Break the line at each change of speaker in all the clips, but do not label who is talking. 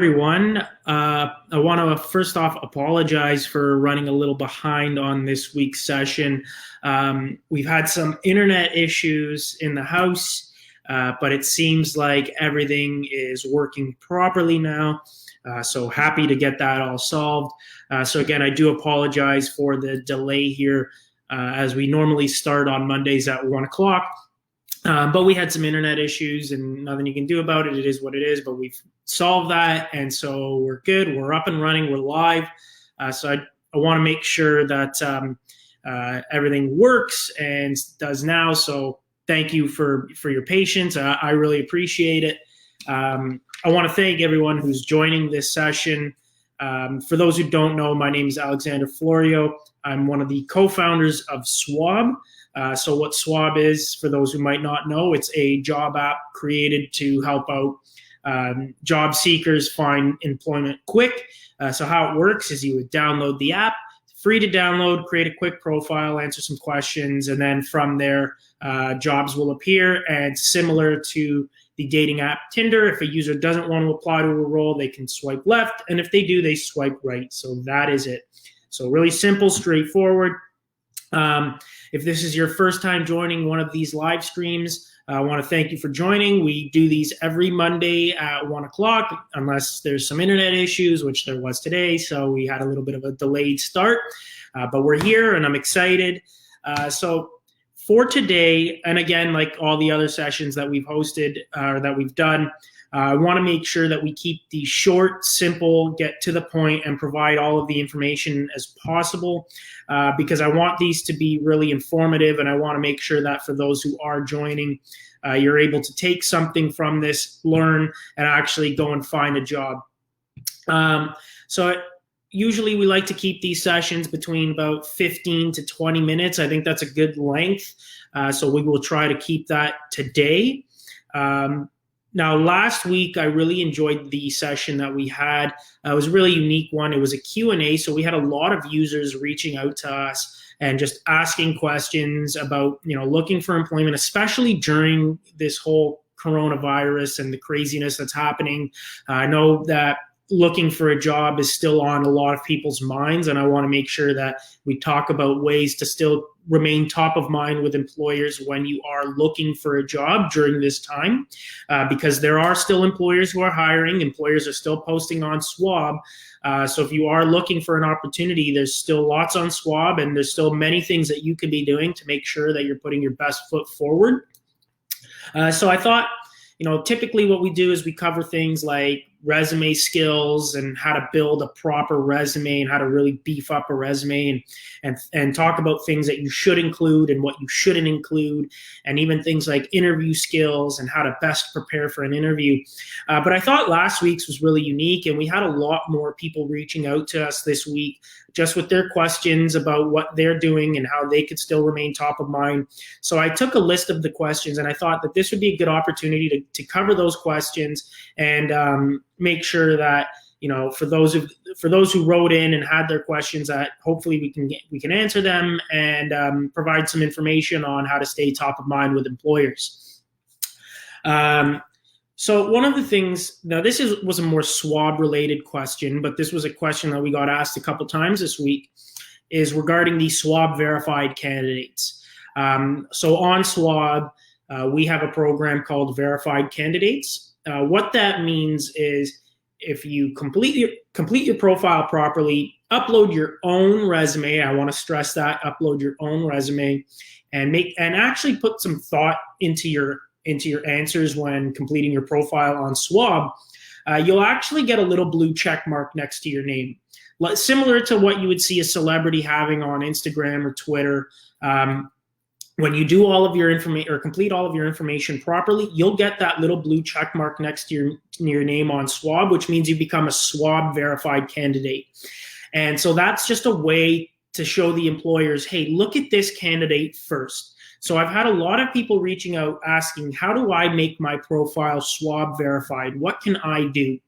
Everyone. I want to first off apologize for running a little behind on this week's session. We've had some internet issues in the house, but it seems like everything is working properly now. So happy to get that all solved. So again, I do apologize for the delay here, as we normally start on Mondays at 1 o'clock. But we had some internet issues and nothing you can do about it. It is what it is, but we've solved that. And so we're good. We're up and running. We're live. So I want to make sure that everything works and does now. So thank you for your patience. I really appreciate it. I want to thank everyone who's joining this session. For those who don't know, my name is Alexander Florio. I'm one of the co-founders of Swob. So what Swob is, for those who might not know, it's a job app created to help out job seekers find employment quick. So how it works is you would download the app, free to download, create a quick profile, answer some questions, and then from there, jobs will appear. And similar to the dating app Tinder, if a user doesn't want to apply to a role, they can swipe left. And if they do, they swipe right. So that is it. So really simple, straightforward. If this is your first time joining one of these live streams, I want to thank you for joining. We do these every Monday at 1 o'clock, unless there's some internet issues, which there was today. So we had a little bit of a delayed start, but we're here and I'm excited. So for today, and again, like all the other sessions that we've hosted or that we've done, I want to make sure that we keep these short, simple, get to the point, and provide all of the information as possible, because I want these to be really informative, and I want to make sure that for those who are joining, you're able to take something from this, learn, and actually go and find a job. Usually we like to keep these sessions between about 15 to 20 minutes. I think that's a good length, so we will try to keep that today. Now, last week, I really enjoyed the session that we had. It was a really unique one. It was a Q&A, so we had a lot of users reaching out to us and just asking questions about, looking for employment, especially during this whole coronavirus and the craziness that's happening. I know that looking for a job is still on a lot of people's minds, and I want to make sure that we talk about ways to still remain top of mind with employers when you are looking for a job during this time, because there are still employers who are hiring. Employers are still posting on Swob. So if you are looking for an opportunity, there's still lots on Swob, and there's still many things that you could be doing to make sure that you're putting your best foot forward. So I thought, typically what we do is we cover things like resume skills and how to build a proper resume and how to really beef up a resume, and talk about things that you should include and what you shouldn't include, and even things like interview skills and how to best prepare for an interview. But I thought last week's was really unique, and we had a lot more people reaching out to us this week just with their questions about what they're doing and how they could still remain top of mind. So I took a list of the questions, and I thought that this would be a good opportunity to cover those questions and make sure that, for those who wrote in and had their questions, that hopefully we can answer them and provide some information on how to stay top of mind with employers. So one of the things, now this was a more Swob related question, but this was a question that we got asked a couple times this week, is regarding the Swob verified candidates. So on Swob, we have a program called Verified Candidates. What that means is if you complete your profile properly, upload your own resume. I want to stress that, upload your own resume, and actually put some thought into your answers when completing your profile on Swob. You'll actually get a little blue check mark next to your name, similar to what you would see a celebrity having on Instagram or Twitter. When you do all of your information or complete all of your information properly, you'll get that little blue check mark next to your name on Swob, which means you become a Swob verified candidate. And so that's just a way to show the employers, hey, look at this candidate first. So I've had a lot of people reaching out asking, how do I make my profile Swob verified? What can I do?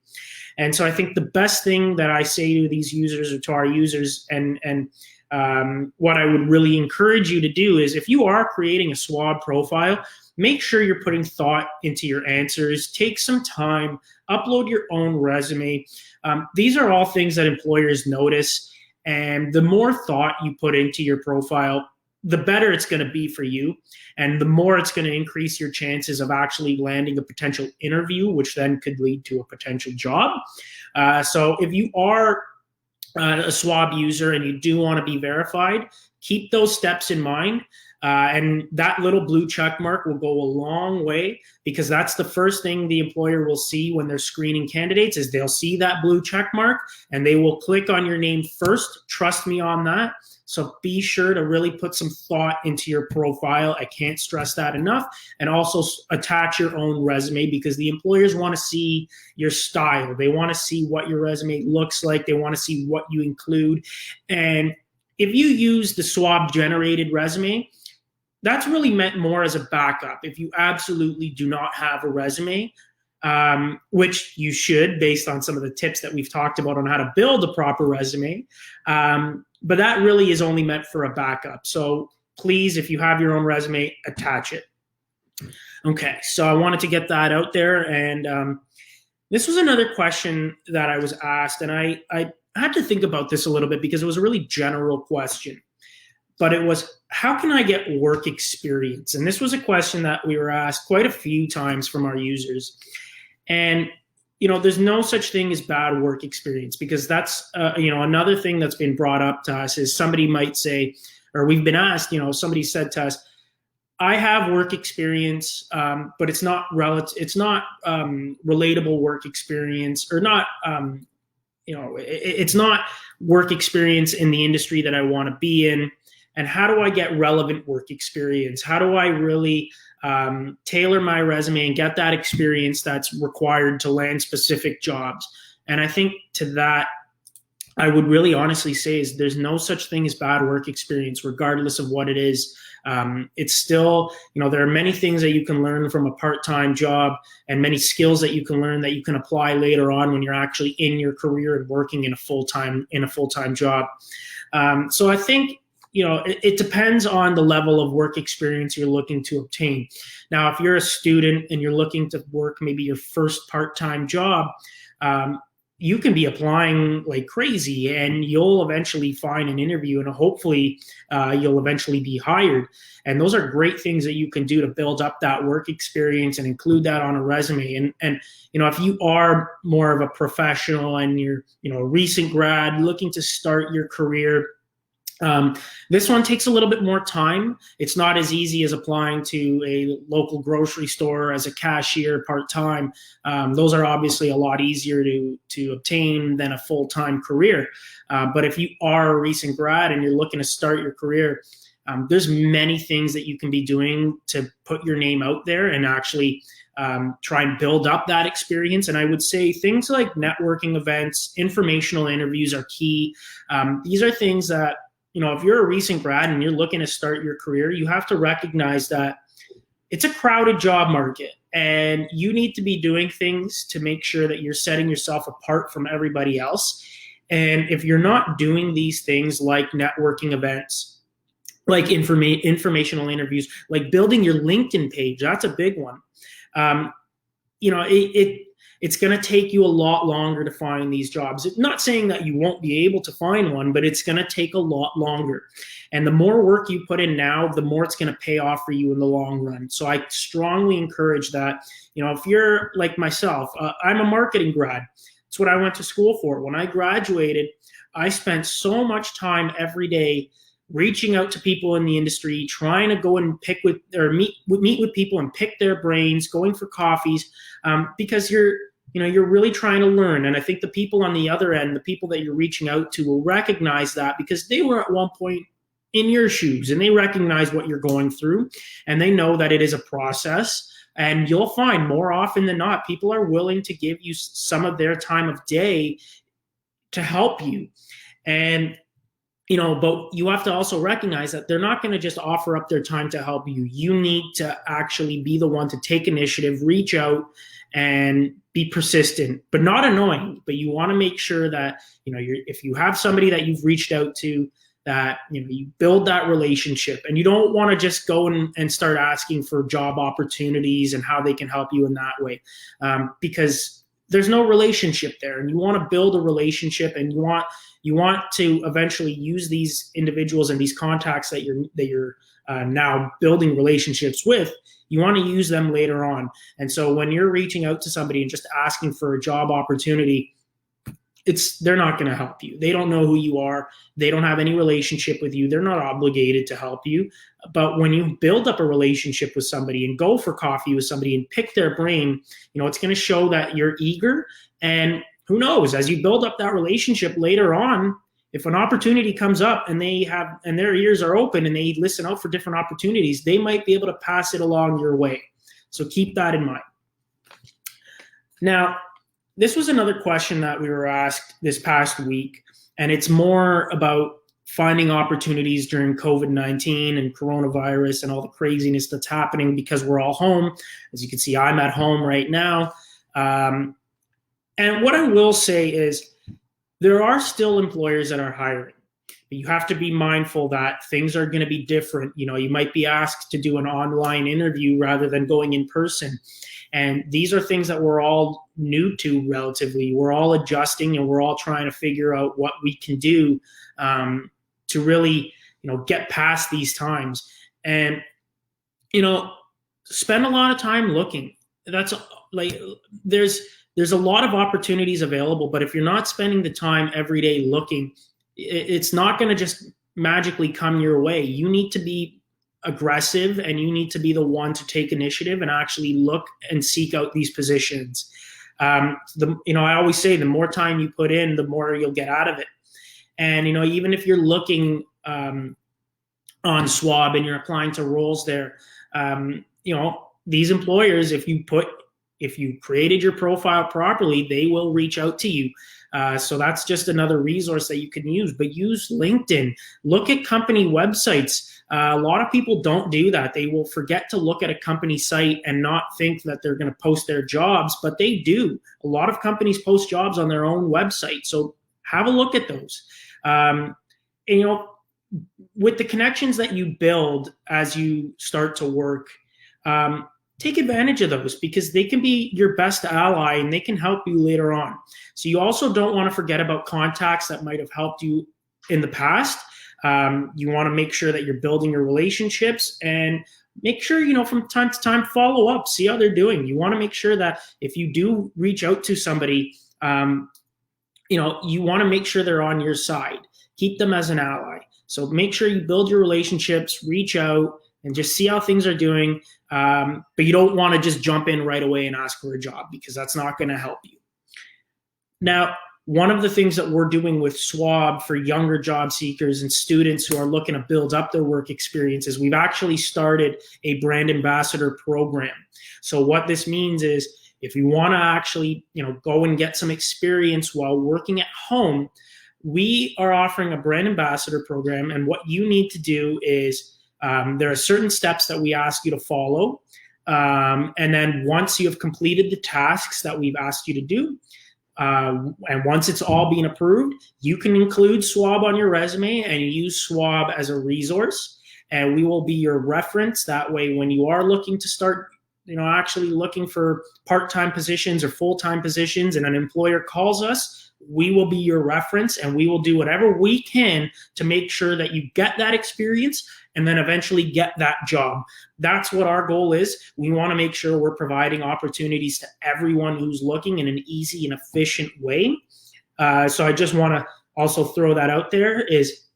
And so I think the best thing that I say to these users or to our users, and what I would really encourage you to do is, if you are creating a Swob profile, make sure you're putting thought into your answers. Take some time, upload your own resume. These are all things that employers notice. And the more thought you put into your profile, the better it's going to be for you. And the more it's going to increase your chances of actually landing a potential interview, which then could lead to a potential job. So if you are a Swob user and you do want to be verified, keep those steps in mind. And that little blue check mark will go a long way, because that's the first thing the employer will see when they're screening candidates. Is they'll see that blue check mark and they will click on your name first. Trust me on that. So be sure to really put some thought into your profile. I can't stress that enough. And also attach your own resume, because the employers want to see your style. They want to see what your resume looks like. They want to see what you include. And if you use the Swob generated resume, that's really meant more as a backup. If you absolutely do not have a resume, which you should, based on some of the tips that we've talked about on how to build a proper resume. But that really is only meant for a backup. So please, if you have your own resume, attach it. Okay, so I wanted to get that out there. And this was another question that I was asked. And I had to think about this a little bit, because it was a really general question. But it was, how can I get work experience? And this was a question that we were asked quite a few times from our users. And, there's no such thing as bad work experience, because that's, another thing that's been brought up to us is somebody might say, or we've been asked, somebody said to us, I have work experience, but it's not relatable work experience, or not, it's not work experience in the industry that I want to be in. And how do I get relevant work experience? How do I really tailor my resume and get that experience that's required to land specific jobs? And I think to that, I would really honestly say is there's no such thing as bad work experience, regardless of what it is. It's still, there are many things that you can learn from a part-time job, and many skills that you can learn that you can apply later on when you're actually in your career and working in a full-time job. So I think, it depends on the level of work experience you're looking to obtain. Now, if you're a student and you're looking to work maybe your first part-time job, you can be applying like crazy, and you'll eventually find an interview, and hopefully you'll eventually be hired. And those are great things that you can do to build up that work experience and include that on a resume. And if you are more of a professional and you're a recent grad looking to start your career, this one takes a little bit more time. It's not as easy as applying to a local grocery store as a cashier part-time. Those are obviously a lot easier to obtain than a full-time career. But if you are a recent grad and you're looking to start your career, there's many things that you can be doing to put your name out there and actually try and build up that experience. And I would say things like networking events, informational interviews are key. These are things that, if you're a recent grad and you're looking to start your career, you have to recognize that it's a crowded job market, and you need to be doing things to make sure that you're setting yourself apart from everybody else. And if you're not doing these things like networking events, like informational interviews, like building your LinkedIn page, that's a big one. It's going to take you a lot longer to find these jobs. It's not saying that you won't be able to find one, but it's going to take a lot longer. And the more work you put in now, the more it's going to pay off for you in the long run. So I strongly encourage that, if you're like myself, I'm a marketing grad. It's what I went to school for. When I graduated, I spent so much time every day reaching out to people in the industry, trying to go and meet with people and pick their brains, going for coffees, because you're really trying to learn. And I think the people on the other end, the people that you're reaching out to, will recognize that, because they were at one point in your shoes and they recognize what you're going through, and they know that it is a process. And you'll find more often than not, people are willing to give you some of their time of day to help you. And but you have to also recognize that they're not going to just offer up their time to help you. You need to actually be the one to take initiative, reach out, and be persistent, but not annoying. But you want to make sure that, if you have somebody that you've reached out to, that you build that relationship, and you don't want to just go and start asking for job opportunities and how they can help you in that way, because there's no relationship there, and you want to build a relationship, and you want to eventually use these individuals and these contacts that you're now building relationships with. You want to use them later on. And so when you're reaching out to somebody and just asking for a job opportunity, they're not going to help you. They don't know who you are. They don't have any relationship with you. They're not obligated to help you. But when you build up a relationship with somebody and go for coffee with somebody and pick their brain, it's going to show that you're eager. And who knows, as you build up that relationship later on, if an opportunity comes up and their ears are open and they listen out for different opportunities, they might be able to pass it along your way. So keep that in mind. Now, this was another question that we were asked this past week, and it's more about finding opportunities during COVID-19 and coronavirus and all the craziness that's happening because we're all home. As you can see, I'm at home right now. And what I will say is, there are still employers that are hiring. But you have to be mindful that things are going to be different. You might be asked to do an online interview rather than going in person. And these are things that we're all new to relatively. We're all adjusting, and we're all trying to figure out what we can do to really, get past these times. And, spend a lot of time looking. That's like, there's a lot of opportunities available, but if you're not spending the time every day looking, it's not going to just magically come your way. You need to be aggressive, and you need to be the one to take initiative and actually look and seek out these positions. I always say the more time you put in, the more you'll get out of it. And, even if you're looking on Swob and you're applying to roles there, these employers, if you created your profile properly, they will reach out to you. So that's just another resource that you can use. But use LinkedIn. Look at company websites. A lot of people don't do that. They will forget to look at a company site and not think that they're going to post their jobs, but they do. A lot of companies post jobs on their own website. So have a look at those. And, with the connections that you build as you start to work, take advantage of those, because they can be your best ally and they can help you later on. So you also don't want to forget about contacts that might have helped you in the past. You want to make sure that you're building your relationships, and make sure, from time to time, follow up, see how they're doing. You want to make sure that if you do reach out to somebody, you want to make sure they're on your side. Keep them as an ally. So make sure you build your relationships, reach out, and just see how things are doing. But you don't want to just jump in right away and ask for a job, because that's not going to help you. Now, one of the things that we're doing with Swob for younger job seekers and students who are looking to build up their work experience is we've actually started a brand ambassador program. So what this means is, if you want to actually, go and get some experience while working at home, we are offering a brand ambassador program. And what you need to do is, there are certain steps that we ask you to follow. And then once you have completed the tasks that we've asked you to do, and once it's all being approved, you can include Swob on your resume and use Swob as a resource. And we will be your reference. That way, when you are looking to start, actually looking for part-time positions or full-time positions, and an employer calls us, we will be your reference, and we will do whatever we can to make sure that you get that experience and then eventually get that job. That's what our goal is. We want to make sure we're providing opportunities to everyone who's looking in an easy and efficient way. So I just want to also throw that out there is,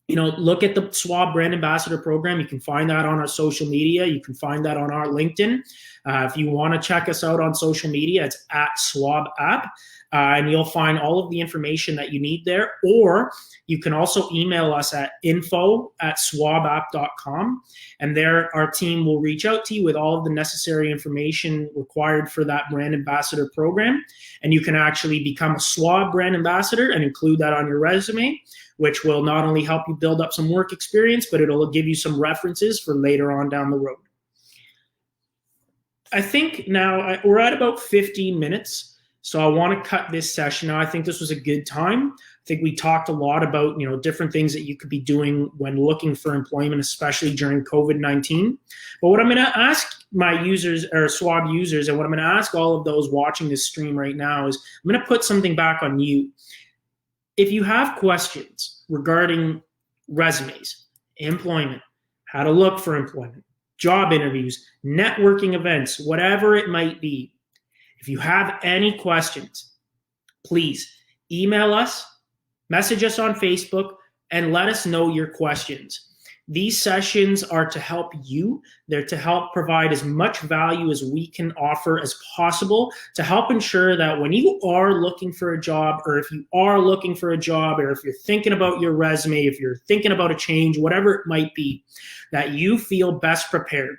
look at the Swob Brand Ambassador Program. You can find that on our social media. You can find that on our LinkedIn. If you want to check us out on social media, it's at Swob App. And you'll find all of the information that you need there. Or you can also email us at info@swobapp.com. And there, our team will reach out to you with all of the necessary information required for that brand ambassador program. And you can actually become a Swob brand ambassador and include that on your resume, which will not only help you build up some work experience, but it'll give you some references for later on down the road. I think now we're at about 15 minutes. So I want to cut this session now. I think this was a good time. I think we talked a lot about, different things that you could be doing when looking for employment, especially during COVID-19. But what I'm going to ask my users or Swob users, and what I'm going to ask all of those watching this stream right now is I'm going to put something back on you. If you have questions regarding resumes, employment, how to look for employment, job interviews, networking events, whatever it might be, if you have any questions, please email us, message us on Facebook, and let us know your questions. These sessions are to help you. They're to help provide as much value as we can offer as possible to help ensure that when you are looking for a job, or if you are looking for a job, or if you're thinking about your resume, if you're thinking about a change, whatever it might be, that you feel best prepared.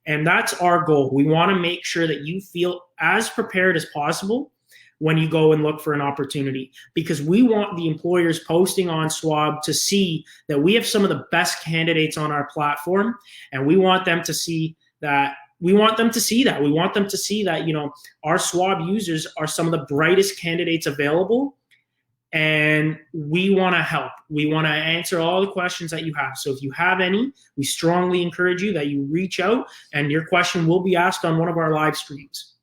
And that's our goal. We want to make sure that you feel as prepared as possible when you go and look for an opportunity, because we want the employers posting on Swob to see that we have some of the best candidates on our platform, and we want them to see that. We want them to see that. We want them to see that, our Swob users are some of the brightest candidates available, and we want to help. We want to answer all the questions that you have. So if you have any, we strongly encourage you that you reach out, and your question will be asked on one of our live streams.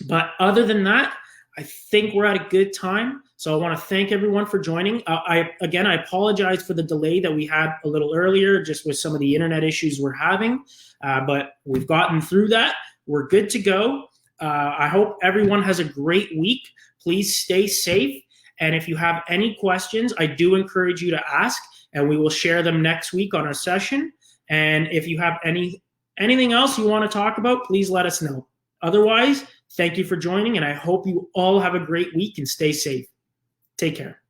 But other than that, I think we're at a good time. So I want to thank everyone for joining. I apologize for the delay that we had a little earlier, just with some of the internet issues we're having. But we've gotten through that. We're good to go. I hope everyone has a great week. Please stay safe. And if you have any questions, I do encourage you to ask, and we will share them next week on our session. And if you have anything else you want to talk about, please let us know. Otherwise, thank you for joining, and I hope you all have a great week and stay safe. Take care.